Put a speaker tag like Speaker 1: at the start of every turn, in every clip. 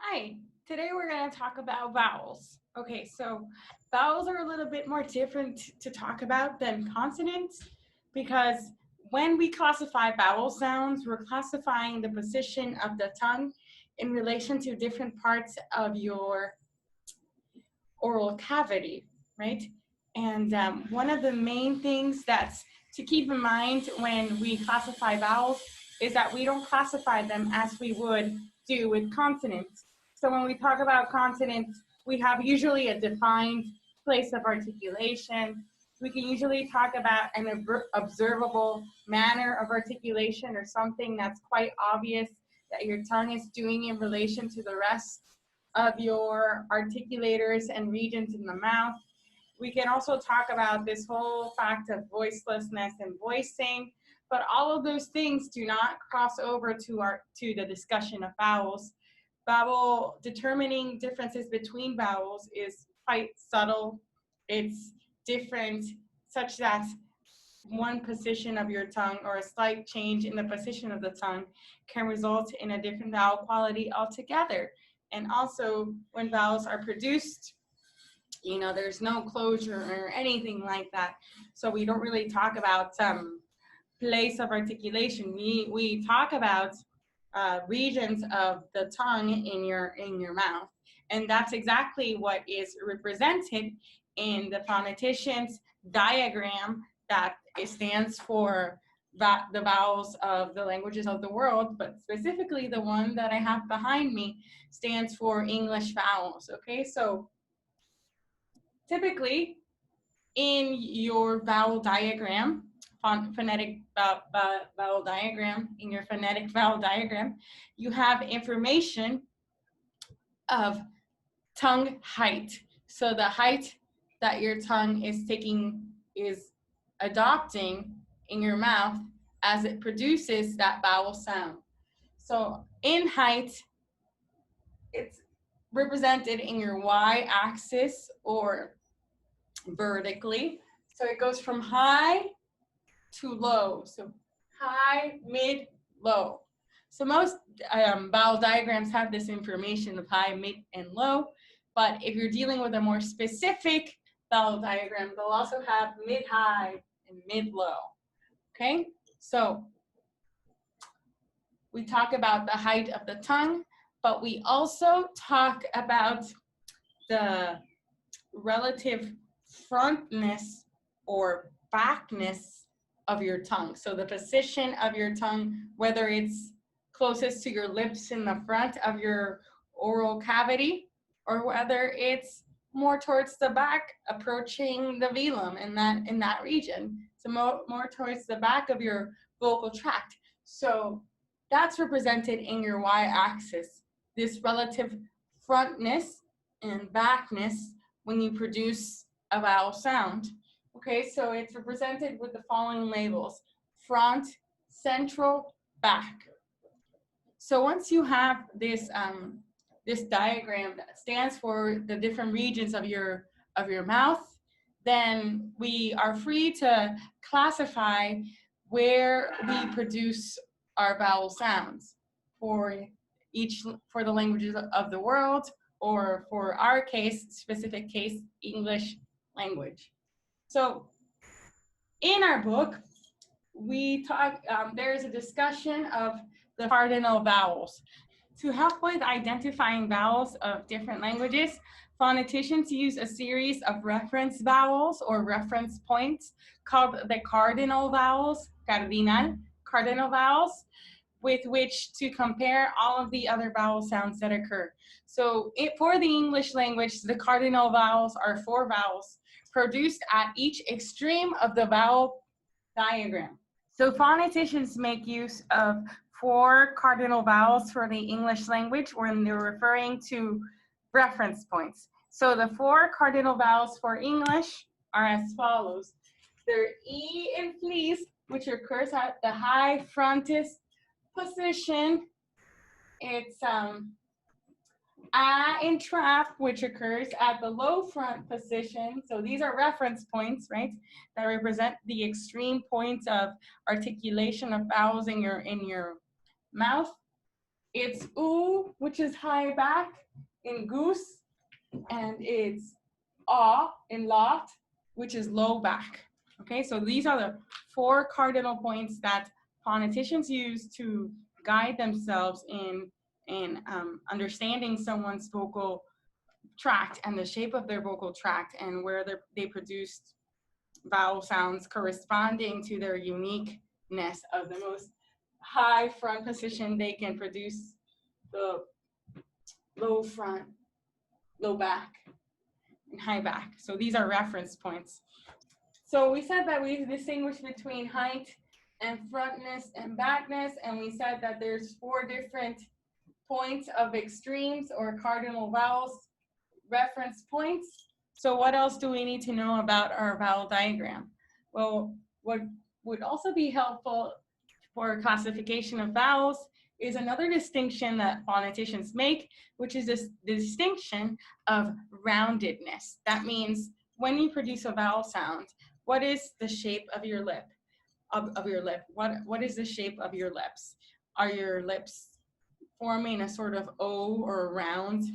Speaker 1: Hi, today we're going to talk about vowels. Okay, so vowels are a little bit more different to talk about than consonants because when we classify vowel sounds, we're classifying the position of the tongue in relation to different parts of your oral cavity, right? And one of the main things that's to keep in mind when we classify vowels is that we don't classify them as we would do with consonants. So when we talk about consonants, we have usually a defined place of articulation. We can usually talk about an observable manner of articulation or something that's quite obvious that your tongue is doing in relation to the rest of your articulators and regions in the mouth. We can also talk about this whole fact of voicelessness and voicing, but all of those things do not cross over to the discussion of vowels. Determining differences between vowels is quite subtle. It's different such that one position of your tongue or a slight change in the position of the tongue can result in a different vowel quality altogether. And also, when vowels are produced, there's no closure or anything like that. So we don't really talk about place of articulation. We talk about regions of the tongue in your mouth, and that's exactly what is represented in the phonetician's diagram that it stands for the vowels of the languages of the world, but specifically the one that I have behind me stands for English vowels. Okay, so typically in your vowel diagram, phonetic vowel diagram, in your phonetic vowel diagram, you have information of tongue height. So the height that your tongue is adopting in your mouth as it produces that vowel sound. So in height, it's represented in your y-axis or vertically. So it goes from high to low. So high, mid, low. So most vowel diagrams have this information of high, mid, and low. But if you're dealing with a more specific vowel diagram, they'll also have mid-high and mid-low. Okay? So we talk about the height of the tongue, but we also talk about the relative frontness or backness of your tongue. So the position of your tongue, whether it's closest to your lips in the front of your oral cavity, or whether it's more towards the back, approaching the velum in that region. So more towards the back of your vocal tract. So that's represented in your y-axis. This relative frontness and backness when you produce a vowel sound. Okay, so it's represented with the following labels: front, central, back. So once you have this this diagram that stands for the different regions of your mouth, then we are free to classify where we produce our vowel sounds for for the languages of the world, or for our specific case, English language. So in our book, we talk, there's a discussion of the cardinal vowels. To help with identifying vowels of different languages, phoneticians use a series of reference vowels or reference points called the cardinal vowels, cardinal vowels, with which to compare all of the other vowel sounds that occur. So for the English language, the cardinal vowels are 4 vowels produced at each extreme of the vowel diagram. So phoneticians make use of 4 cardinal vowels for the English language when they're referring to reference points. So the 4 cardinal vowels for English are as follows. They're E in fleece, which occurs at the high frontis position. It's A in trap, which occurs at the low front position. So these are reference points, right, that represent the extreme points of articulation of vowels in your mouth. It's oo, which is high back in goose, and it's ah in lot, which is low back. Okay, so these are the 4 cardinal points that phoneticians use to guide themselves in understanding someone's vocal tract and the shape of their vocal tract and where they produced vowel sounds corresponding to their uniqueness of the most high front position they can produce, the low front, low back, and high back. So these are reference points. So we said that we distinguish between height and frontness and backness, and we said that there's 4 different points of extremes or cardinal vowels, reference points. So what else do we need to know about our vowel diagram? Well, what would also be helpful for classification of vowels is another distinction that phoneticians make, which is this distinction of roundedness. That means when you produce a vowel sound, what is the shape of your lip? Of your lip? What is the shape of your lips? Are your lips forming a sort of O or a round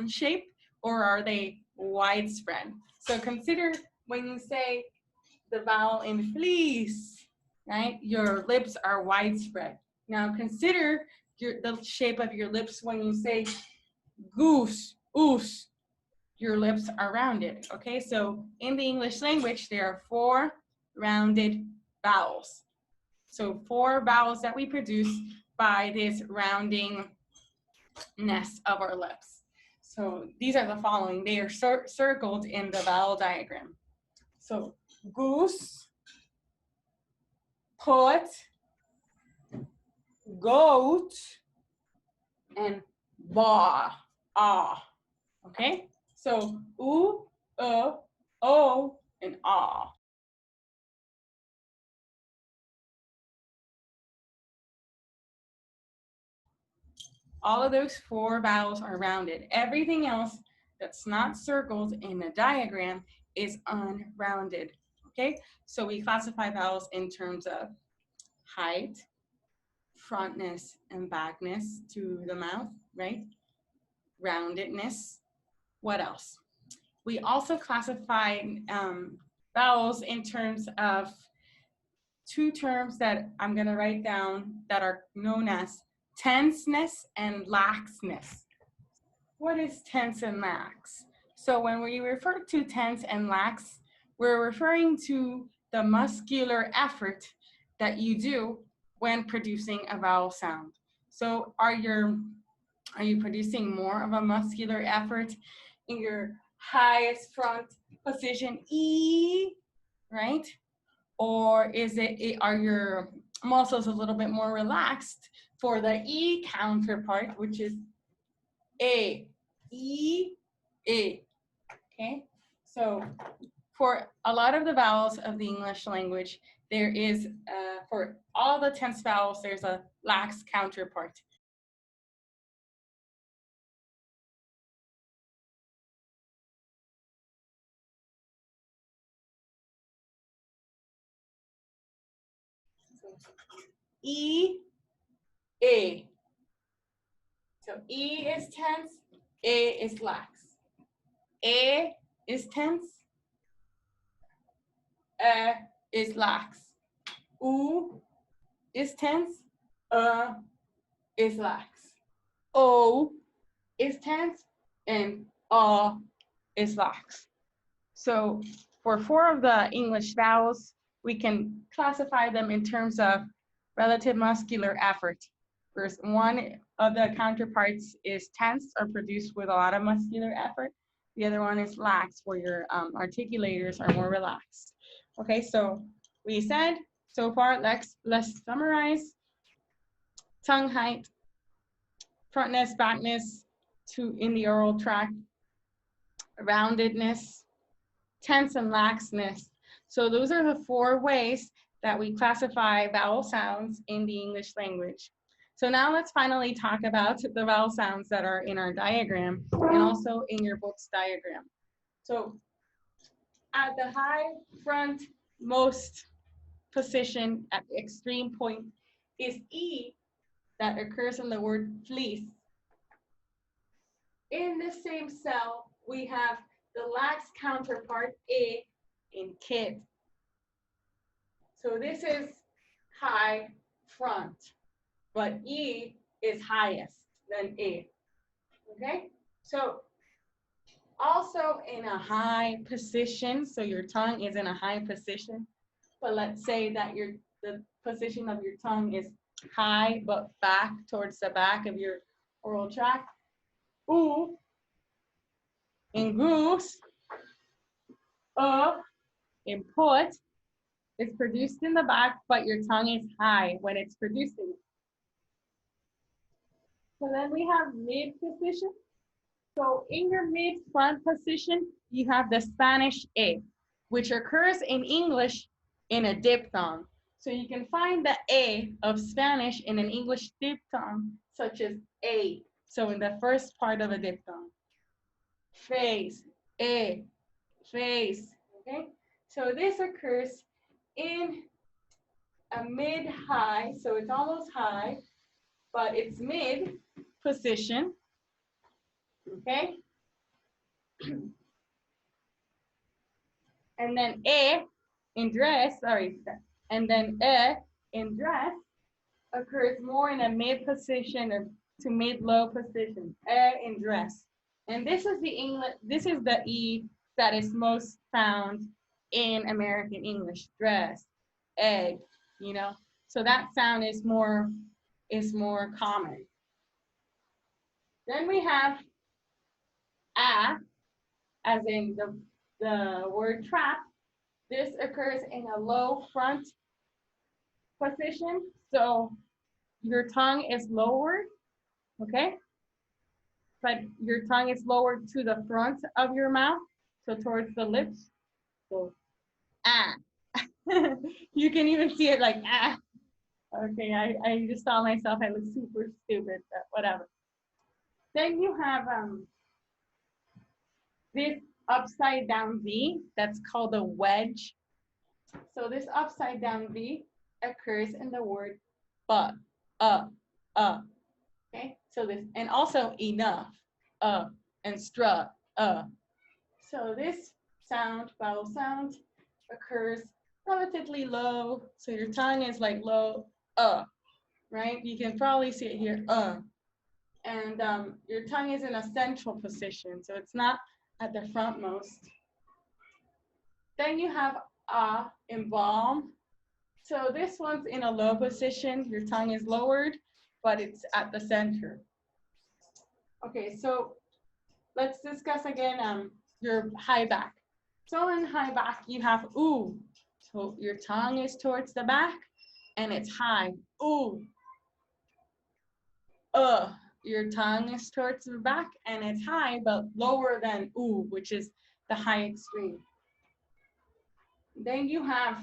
Speaker 1: shape, or are they widespread? So consider when you say the vowel in fleece, right? Your lips are widespread. Now consider the shape of your lips when you say goose, oos. Your lips are rounded, okay? So in the English language, there are 4 rounded vowels. So 4 vowels that we produce by this roundingness of our lips. So these are the following. They are circled in the vowel diagram. So goose, put, goat, and ba, ah. Okay? So oo, o, and ah. All of those 4 vowels are rounded. Everything else that's not circled in a diagram is unrounded. Okay? So we classify vowels in terms of height, frontness, and backness to the mouth, right? Roundedness. What else? We also classify vowels in terms of 2 terms that I'm going to write down that are known as tenseness and laxness. What is tense and lax? So when we refer to tense and lax, we're referring to the muscular effort that you do when producing a vowel sound. So are you producing more of a muscular effort in your highest front position E, right? Or are your muscles a little bit more relaxed for the E counterpart, which is A, E, A, okay? So for a lot of the vowels of the English language, there is, for all the tense vowels, there's a lax counterpart. E, A. So E is tense, A is lax. A is tense, is lax. U is tense, is lax. O is tense, and is lax. So for 4 of the English vowels, we can classify them in terms of relative muscular effort. Whereas one of the counterparts is tense or produced with a lot of muscular effort. The other one is lax, where your articulators are more relaxed. Okay, so we said so far, let's summarize. Tongue height, frontness, backness in the oral tract, roundedness, tense, and laxness. So those are the 4 ways that we classify vowel sounds in the English language. So now let's finally talk about the vowel sounds that are in our diagram and also in your book's diagram. So at the high front most position at the extreme point is E, that occurs in the word fleece. In the same cell, we have the lax counterpart, A, in kid. So this is high front, but E is highest than A. Okay? So also in a high position, so your tongue is in a high position, but let's say that the position of your tongue is high but back towards the back of your oral tract. Oo in goose, in put is produced in the back, but your tongue is high when it's producing it. So then we have mid position. So in your mid front position, you have the Spanish A, which occurs in English in a diphthong. So you can find the A of Spanish in an English diphthong, such as A. So in the first part of a diphthong. Face, A, face, okay? So this occurs in a mid-high, so it's almost high, but it's mid position, okay? And then in dress, and then in dress occurs more in a mid position or to mid-low position, in dress. And this is the E that is most found in American English, dress, egg, you know. So that sound is more common. Then we have a, as in the word trap. This occurs in a low front position. So your tongue is lowered, okay? But your tongue is lowered to the front of your mouth, so towards the lips. So, ah. You can even see it like, ah. Okay, I just saw myself, I look super stupid, but whatever. Then you have this upside down V that's called a wedge. So this upside down V occurs in the word but, okay? So this, and also enough, and strut, So this sound, vowel sound, occurs relatively low. So your tongue is like low, right? You can probably see it here, And your tongue is in a central position, so it's not at the frontmost. Then you have embalm. So this one's in a low position. Your tongue is lowered, but it's at the center. Okay, so let's discuss again your high back. So in high back, you have oo. So your tongue is towards the back, and it's high. Oo. Your tongue is towards the back, and it's high, but lower than oo, which is the high extreme. Then you have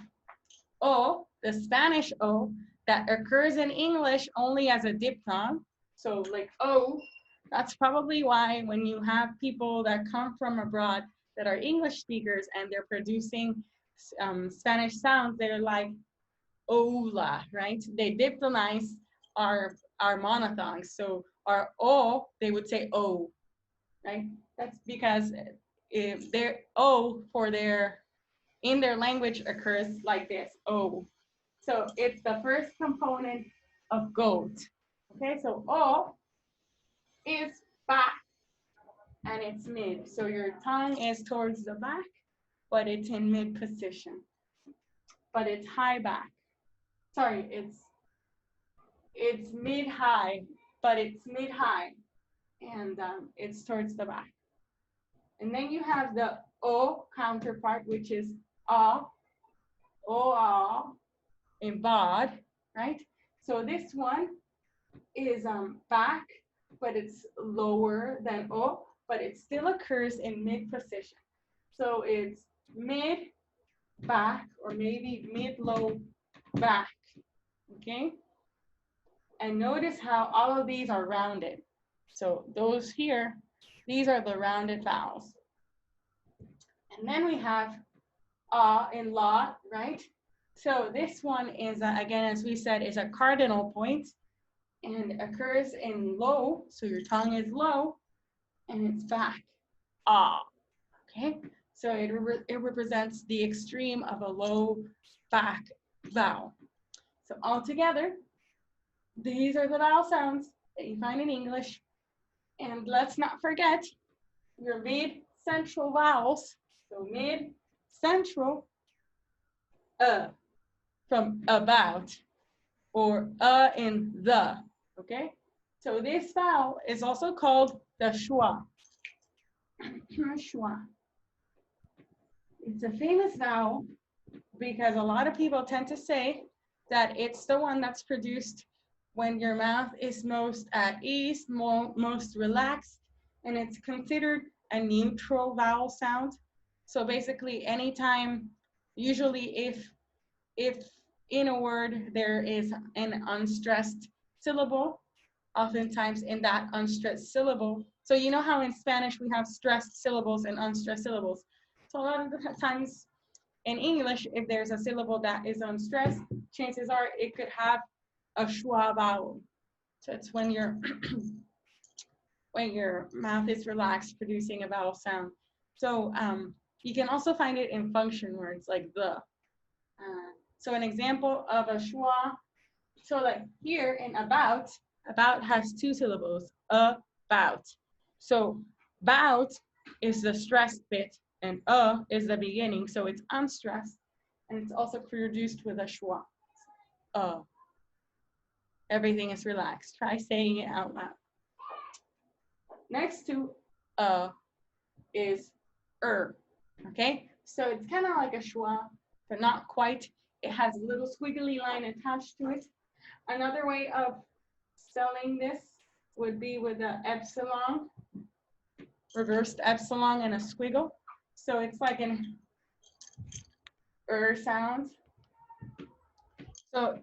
Speaker 1: O, the Spanish O, that occurs in English only as a diphthong. So like O, that's probably why when you have people that come from abroad that are English speakers and they're producing Spanish sounds, they're like Ola, right? They diphthongize our monophthongs. So our O, they would say O, right? That's because if their O in their language occurs like this, O. So it's the first component of goat. Okay, so O is back and it's mid. So your tongue is towards the back, but it's in mid position. But it's high back. Sorry, it's mid-high, but it's mid-high. And it's towards the back. And then you have the O counterpart, which is O, in bod, right? So this one is back, but it's lower than O, but it still occurs in mid position. So it's mid back or maybe mid low back, okay? And notice how all of these are rounded. So those here, these are the rounded vowels. And then we have in law, right? So this one is, again, as we said, is a cardinal point. and occurs in low, so your tongue is low, and it's back. Ah, okay? So it represents the extreme of a low back vowel. So altogether, these are the vowel sounds that you find in English. And let's not forget your mid-central vowels. So mid-central, from about, or in the, okay? So this vowel is also called the schwa. Schwa. It's a famous vowel because a lot of people tend to say that it's the one that's produced when your mouth is most at ease, most relaxed, and it's considered a neutral vowel sound. So basically, anytime, usually if in a word there is an unstressed syllable, oftentimes in that unstressed syllable. So you know how in Spanish we have stressed syllables and unstressed syllables. So a lot of the times in English, if there's a syllable that is unstressed, chances are it could have a schwa vowel. So it's when when your mouth is relaxed, producing a vowel sound. So you can also find it in function words like the. So an example of a schwa, so like here in about has two syllables, about. So bout is the stressed bit and is the beginning, so it's unstressed, and it's also produced with a schwa. Everything is relaxed. Try saying it out loud. Next to is okay? So it's kind of like a schwa, but not quite. It has a little squiggly line attached to it. Another way of spelling this would be with an epsilon, reversed epsilon and a squiggle. So it's like an sound. So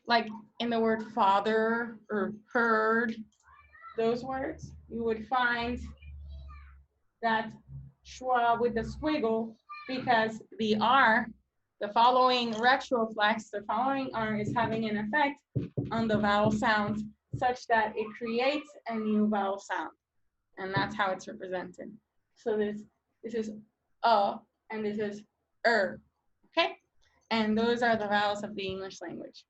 Speaker 1: like in the word father or heard, those words, you would find that schwa with the squiggle because the R, the following retroflex, the following R is having an effect on the vowel sound such that it creates a new vowel sound. And that's how it's represented. So this is and this is okay? And those are the vowels of the English language.